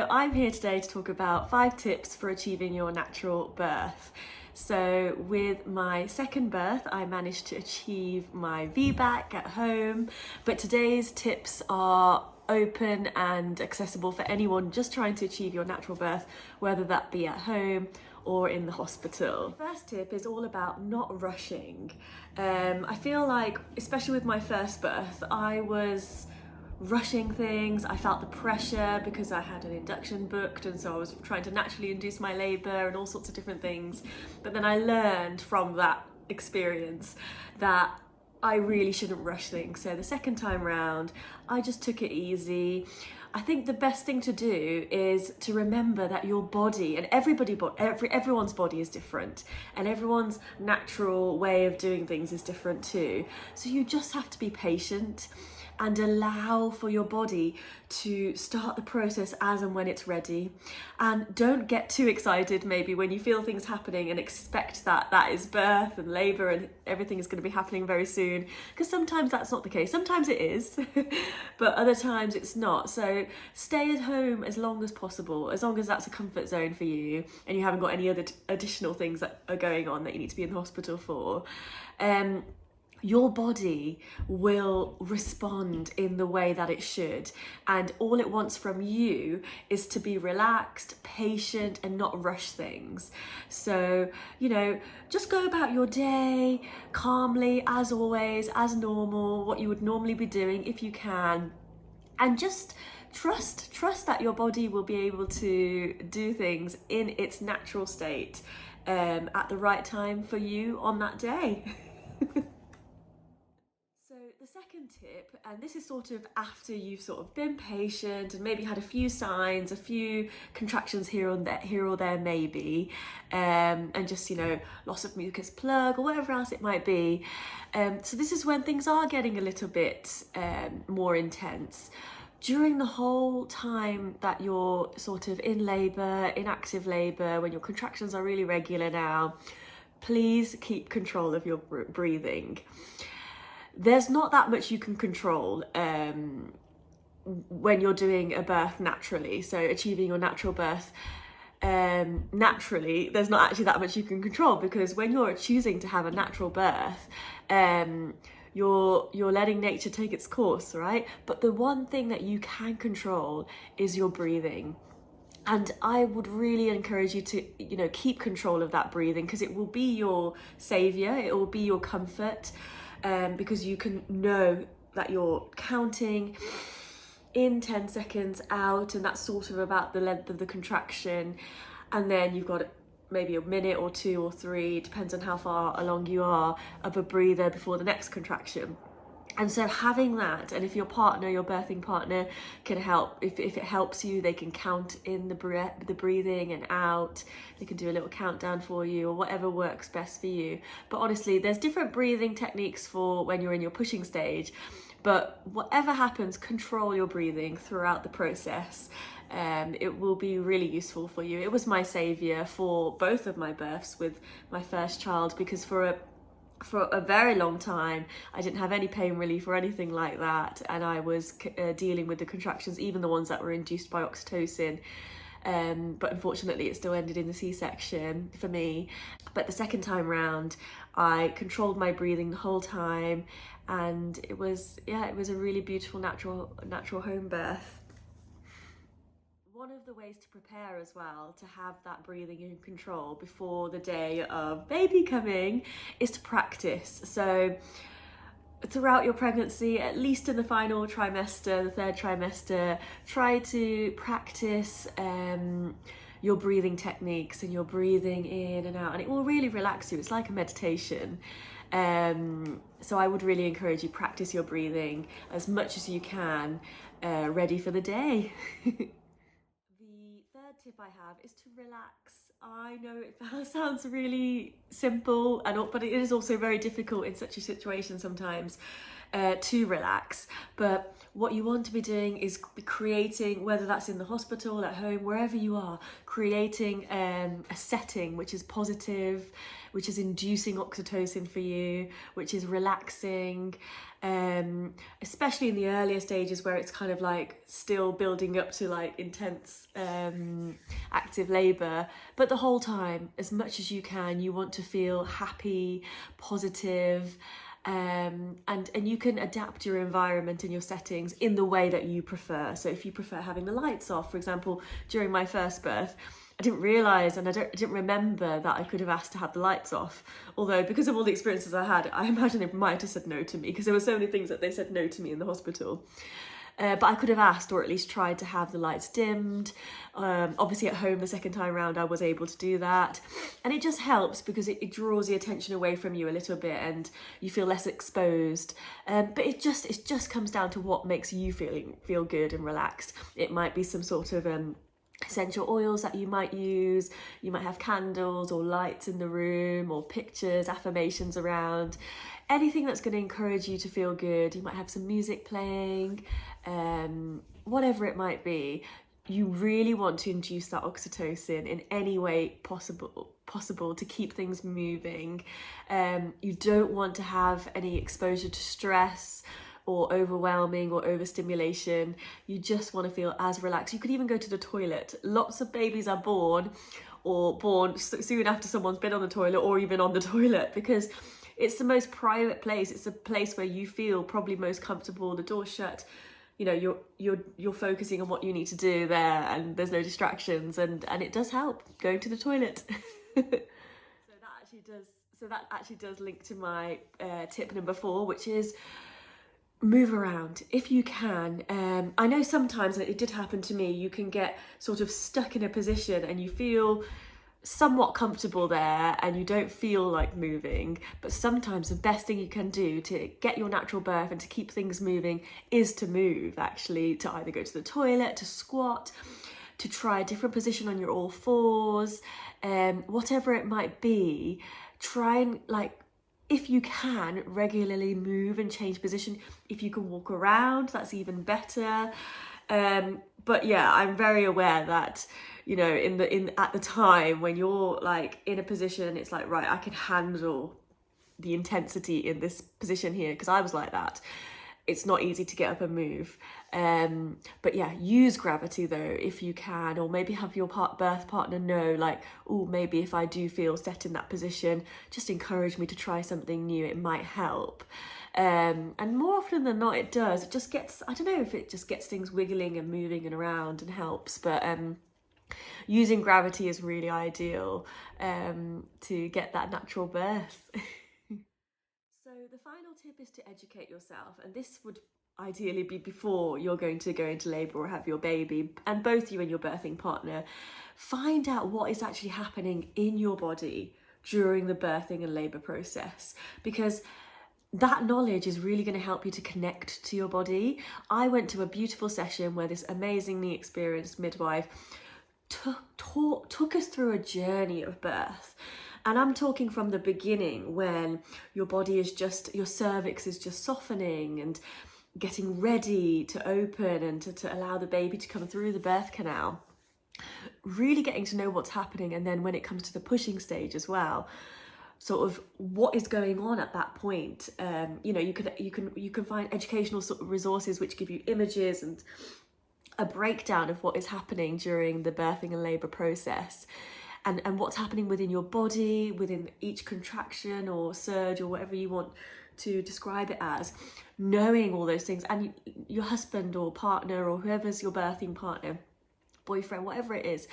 So I'm here today to talk about 5 tips for achieving your natural birth. So with my second birth, I managed to achieve my Vbac at home, but today's tips are open and accessible for anyone just trying to achieve your natural birth, whether that be at home or in the hospital. The first tip is all about not rushing. I feel like, especially with my first birth, I was rushing things. I felt the pressure because I had an induction booked, and so I was trying to naturally induce my labour and all sorts of different things. But then I learned from that experience that I really shouldn't rush things. So the second time round, I just took it easy. I think the best thing to do is to remember that your body, and everyone's body is different, and everyone's natural way of doing things is different too. So you just have to be patient and allow for your body to start the process as and when it's ready. And don't get too excited maybe when you feel things happening and expect that that is birth and labour and everything is going to be happening very soon, because sometimes that's not the case. Sometimes it is, but other times it's not. So stay at home as long as possible, as long as that's a comfort zone for you and you haven't got any other additional things that are going on that you need to be in the hospital for. Your body will respond in the way that it should, and all it wants from you is to be relaxed, patient, and not rush things. So, just go about your day calmly, as always, as normal, what you would normally be doing if you can, and just trust that your body will be able to do things in its natural state at the right time for you on that day. So the second tip, and this is sort of after you've sort of been patient and maybe had a few signs, a few contractions here or there maybe, and just, loss of mucus plug or whatever else it might be. So this is when things are getting a little bit more intense. During the whole time that you're sort of in labour, in active labour, when your contractions are really regular now, please keep control of your breathing. There's not that much you can control when you're doing a birth naturally. So achieving your natural birth naturally, there's not actually that much you can control, because when you're choosing to have a natural birth, you're letting nature take its course, right? But the one thing that you can control is your breathing. And I would really encourage you to, keep control of that breathing, because it will be your saviour, it will be your comfort. Because you can know that you're counting in 10 seconds out, and that's sort of about the length of the contraction, and then you've got maybe a minute or 2 or 3, depends on how far along you are, of a breather before the next contraction. And so having that, and if your birthing partner can help, if it helps you, they can count in the breathing and out. They can do a little countdown for you, or whatever works best for you. But honestly, there's different breathing techniques for when you're in your pushing stage. But whatever happens, control your breathing throughout the process. It will be really useful for you. It was my saviour for both of my births with my first child, because for a very long time I didn't have any pain relief or anything like that, and I was dealing with the contractions, even the ones that were induced by oxytocin, but unfortunately it still ended in a C-section for me. But the second time round I controlled my breathing the whole time, and it was a really beautiful natural home birth. One of the ways to prepare as well to have that breathing in control before the day of baby coming is to practice. So throughout your pregnancy, at least in the final trimester, the 3rd trimester, try to practice your breathing techniques and your breathing in and out, and it will really relax you. It's like a meditation. So I would really encourage you, practice your breathing as much as you can, ready for the day. The third tip I have is to relax. I know it sounds really simple, but it is also very difficult in such a situation sometimes. to relax. But what you want to be doing is creating, whether that's in the hospital, at home, wherever you are, creating a setting which is positive, which is inducing oxytocin for you, which is relaxing, especially in the earlier stages where it's kind of like still building up to like intense active labour. But the whole time, as much as you can, you want to feel happy, positive, and you can adapt your environment and your settings in the way that you prefer. So if you prefer having the lights off, for example, during my first birth, I didn't realise and I didn't remember that I could have asked to have the lights off. Although, because of all the experiences I had, I imagine it might have said no to me, because there were so many things that they said no to me in the hospital. But I could have asked, or at least tried to have the lights dimmed. Obviously at home the second time round I was able to do that. And it just helps because it draws the attention away from you a little bit and you feel less exposed. But it just comes down to what makes you feel good and relaxed. It might be some sort of essential oils that you might use. You might have candles or lights in the room or pictures, affirmations around. Anything that's going to encourage you to feel good. You might have some music playing, whatever it might be. You really want to induce that oxytocin in any way possible to keep things moving. You don't want to have any exposure to stress or overwhelming or overstimulation. You just want to feel as relaxed. You could even go to the toilet. Lots of babies are born soon after someone's been on the toilet or even on the toilet, because it's the most private place. It's a place where you feel probably most comfortable, the door's shut, you know, you're focusing on what you need to do there and there's no distractions, and it does help going to the toilet. So that actually does link to my tip number 4, which is move around if you can. I know sometimes, and it did happen to me, you can get sort of stuck in a position and you feel somewhat comfortable there and you don't feel like moving, but sometimes the best thing you can do to get your natural birth and to keep things moving is to move, actually, to either go to the toilet, to squat, to try a different position on your all fours, whatever it might be. Try and, like, if you can, regularly move and change position. If you can walk around, that's even better. But yeah, I'm very aware that, you know, at the time when you're like in a position, it's like, right, I can handle the intensity in this position here, because I was like that. It's not easy to get up and move. But yeah, use gravity though, if you can, or maybe have your birth partner know, like, oh, maybe if I do feel set in that position, just encourage me to try something new. It might help. And more often than not, it does. It just gets, I don't know if it just gets things wiggling and moving and around and helps, but using gravity is really ideal to get that natural birth. So the final tip is to educate yourself, and this would ideally be before you're going to go into labour or have your baby, and both you and your birthing partner find out what is actually happening in your body during the birthing and labour process, because that knowledge is really going to help you to connect to your body. I went to a beautiful session where this amazingly experienced midwife took us through a journey of birth. And I'm talking from the beginning, when your body is just, your cervix is just softening and getting ready to open and to allow the baby to come through the birth canal. Really getting to know what's happening. And then when it comes to the pushing stage as well, sort of what is going on at that point. You know, you can find educational sort of resources which give you images and a breakdown of what is happening during the birthing and labour process. And what's happening within your body, within each contraction or surge or whatever you want to describe it as. Knowing all those things, and your husband or partner or whoever's your birthing partner, boyfriend, whatever it is,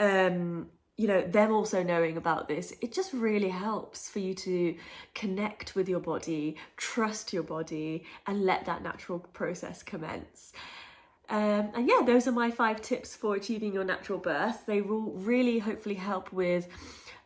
you know, them also knowing about this, it just really helps for you to connect with your body, trust your body, and let that natural process commence. And yeah, those are my 5 tips for achieving your natural birth. They will really hopefully help with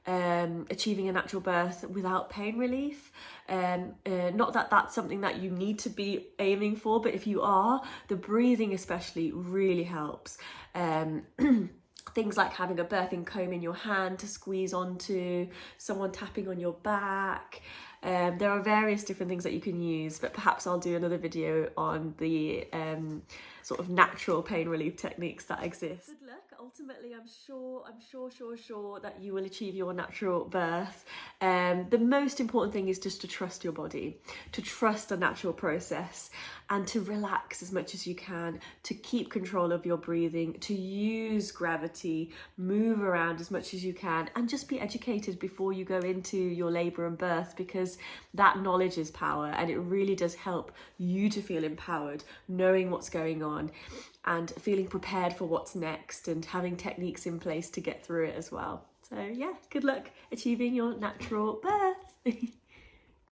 achieving a natural birth without pain relief. Not that that's something that you need to be aiming for, but if you are, the breathing especially really helps. Things like having a birthing comb in your hand to squeeze onto, someone tapping on your back, There are various different things that you can use, but perhaps I'll do another video on the sort of natural pain relief techniques that exist. Good luck. Ultimately, I'm sure that you will achieve your natural birth. The most important thing is just to trust your body, to trust the natural process, and to relax as much as you can, to keep control of your breathing, to use gravity, move around as much as you can, and just be educated before you go into your labour and birth, because that knowledge is power, and it really does help you to feel empowered, knowing what's going on and feeling prepared for what's next, and having techniques in place to get through it as well. So yeah, good luck achieving your natural birth.